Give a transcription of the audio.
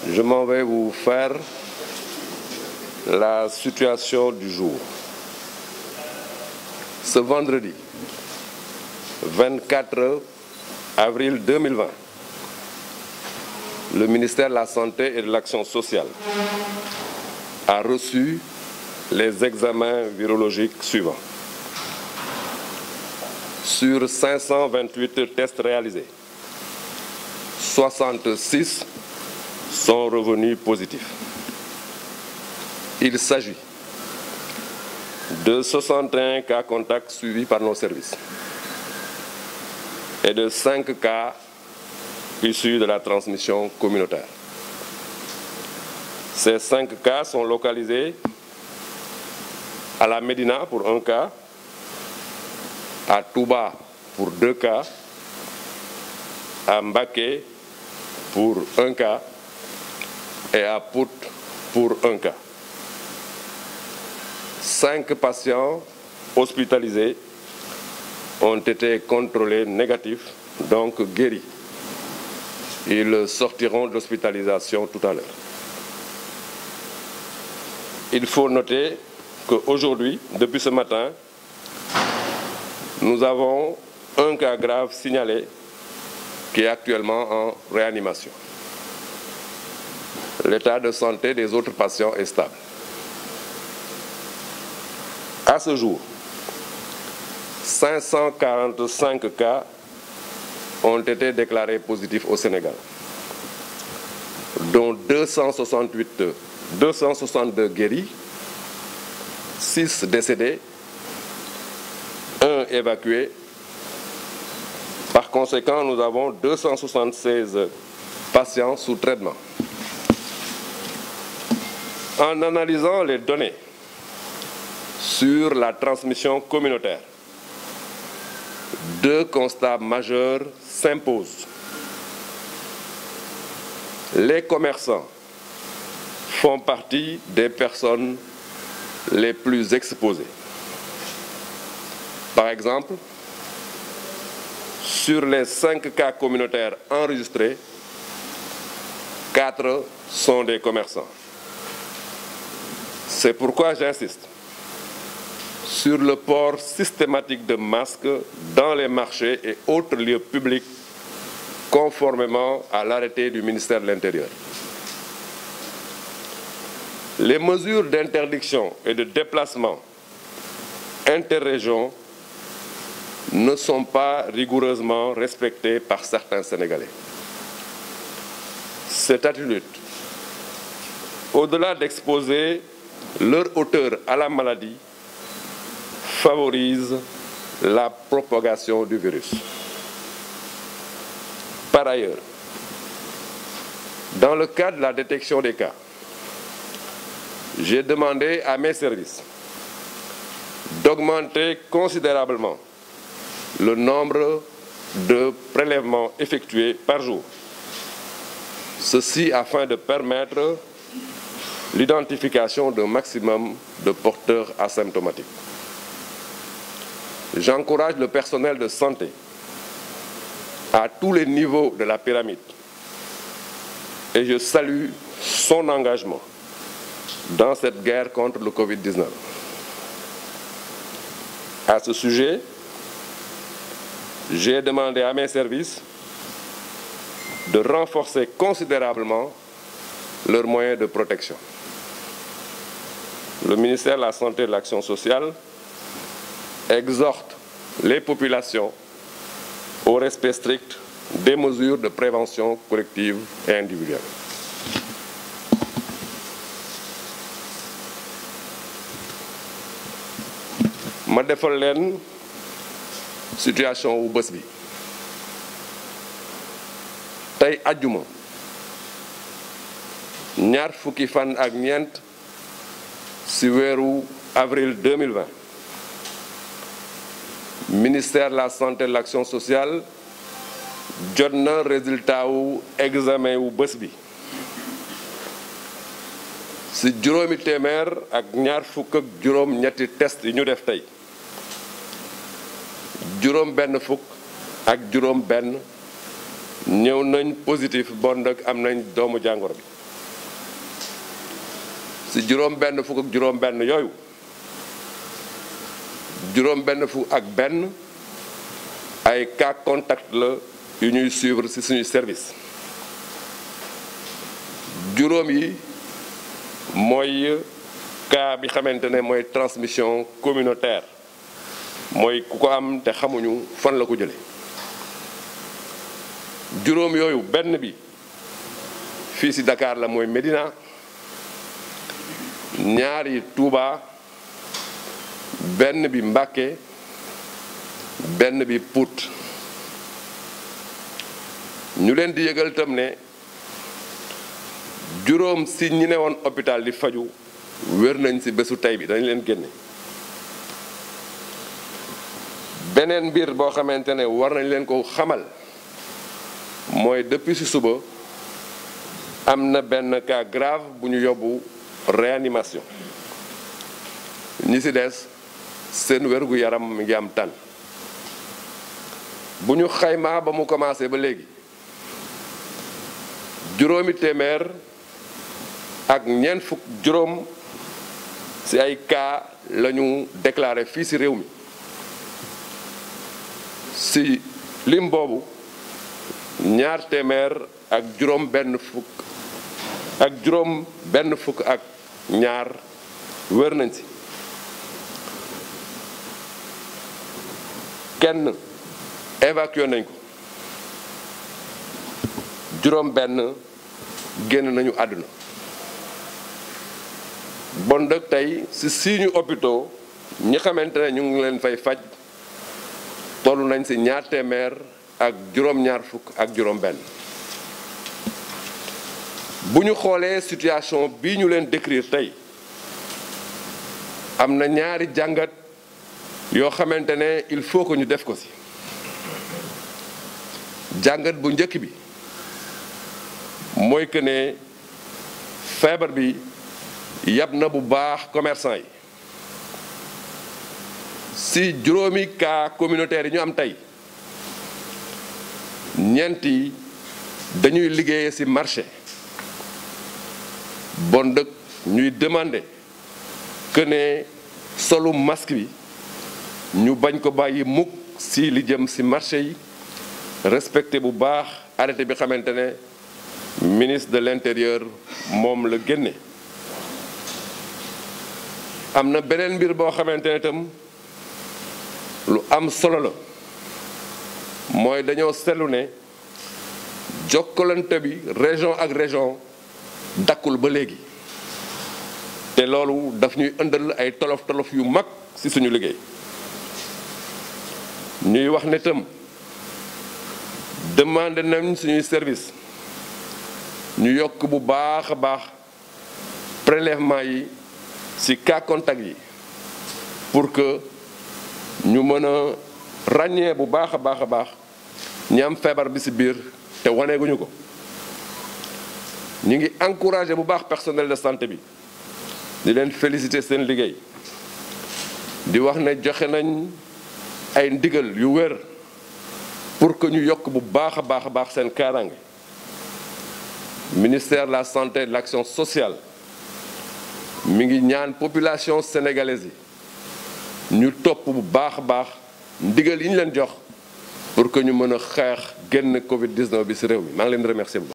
Je m'en vais vous faire la situation du jour. Ce vendredi 24 avril 2020, le ministère de la Santé et de l'Action sociale a reçu les examens virologiques suivants. Sur 528 tests réalisés, 66 sont revenus positifs. Il s'agit de 61 cas contacts suivis par nos services et de 5 cas issus de la transmission communautaire. Ces 5 cas sont localisés à la Médina pour 1 cas, à Touba pour 2 cas, à Mbacké pour 1 cas et à Pout pour 1 cas. 5 patients hospitalisés ont été contrôlés négatifs, donc guéris. Ils sortiront de l'hospitalisation tout à l'heure. Il faut noter qu'aujourd'hui, depuis ce matin, nous avons 1 cas grave signalé qui est actuellement en réanimation. L'état de santé des autres patients est stable. À ce jour, 545 cas ont été déclarés positifs au Sénégal, dont 262 guéris, 6 décédés, 1 évacué. Par conséquent, nous avons 276 patients sous traitement. En analysant les données sur la transmission communautaire, 2 constats majeurs s'imposent. Les commerçants font partie des personnes les plus exposées. Par exemple, sur les 5 cas communautaires enregistrés, 4 sont des commerçants. C'est pourquoi j'insiste sur le port systématique de masques dans les marchés et autres lieux publics, conformément à l'arrêté du ministère de l'Intérieur. Les mesures d'interdiction et de déplacement interrégions ne sont pas rigoureusement respectées par certains Sénégalais. Cette attitude, au-delà d'exposer leur auteur à la maladie, favorise la propagation du virus. Par ailleurs, dans le cadre de la détection des cas, j'ai demandé à mes services d'augmenter considérablement le nombre de prélèvements effectués par jour. Ceci afin de permettre l'identification d'un maximum de porteurs asymptomatiques. J'encourage le personnel de santé à tous les niveaux de la pyramide et je salue son engagement dans cette guerre contre le Covid-19. À ce sujet, j'ai demandé à mes services de renforcer considérablement leurs moyens de protection. Le ministère de la Santé et de l'Action sociale exhorte les populations au respect strict des mesures de prévention collective et individuelle. Ma defal leen situation wu bés bi tey àjjuma ñaar fukki fan ak ñeent ci weeru avril 2020 ministère de la santé et de l'action sociale jot na résultat wu examen wu bés bi ci juróomi téeméer ak ñaar fukk ak juróom ñetti test yi ñu def tey juróom benn fukk ak juróom benn ñëw nañ positif bon nag am nañ doomu jàngoro bi si juróom-benn fukk ak juróom-benn yooyu juróom-benn fukk ak benn ay cas contact la yu ñuy suivre ci suñuy service juróom yi mooy cas bi xamante ne mooy transmission communautaire mooy ku ko am te xamuñu fan la ko jële juróom yooyu benn bi fii ci Dakar la mooy Médina ñaar yi Touba benn bi Mbacké benn bi Pout ñu leen di yëgal tam ne juróom si ñi ne woon hôpital di faju wér nañ ci bésu tey bi dañ leen génne beneen mbir boo xamante ne war nañ leen ko xamal mooy depuis ci suba am na benn cas grave bu ñu yóbbu réanimation ñi ci des seen wérgu yaram mi ngi am tànn bu ñu xaymaa ba mu commencé ba léegi juróomi téeméer ak ñeent fukk juróom ci ay cas la ñu déclaré fii ci réew mi ci lim boobu ñaar téeméer ak juróom benn fukk ak ñaar wër nañ ci kenn évacué nañ ko juróom benn génn nañu àdduna bon dëkk tey ci suñu hôpitaux ñi xamante ne ñu ngi leen fay faj tollu nañ ci ñaar téeméer ak juróom-ñaar fukk ak juróom-benn bu ñu xoolee situation bii ñu leen décrire tey am na ñaari jàngat yoo xamante ne il faut que ñu def ko ci jàngat bu njëkk bi mooy que ne feebar bi yab na bu baax commerçant yi ci juróomi cas communautaire yi ñu am tey ñeent yi dañuy liggéeye ci marché bon dëkk ñuy demander que ne solu masque bi ñu bañ ko bàyyi mukk ci li jëm ci marché yi respecté bu baax arrêté bi xamante ne ministre de l'intérieur moom la génne am na beneen mbir boo xamante ne itam lu am solo la mooy dañoo seetlu ne jokkalante bi région ak région dakkul ba léegi te loolu daf ñuy ëndal ay tolof-tolof yu mag ci suñu liggéey ñuy wax ne tam demandé nañ suñuy service ñu yokk bu baax a baax prélèvement yi ci cas contact yi pour que ñu mën a ràññee bu baax a baax ñi am feebar bi ci biir te waneeguñu ko ñu ngi encourager bu baax personnel de santé bi di leen féliciter seen liggéey di wax ne joxe nañ ay ndigal yu wér pour que ñu yokk bu baax a baax seen kaaraange ministère de la santé et de l'action sociale mi ngi ñaan population sénégalaise yi ñu topp bu baax a baax ndigal yi ñu leen jox pour que ñu mën a xeex génn Covid-19 bi ci réew mi maa ngi leen di remercier bu baax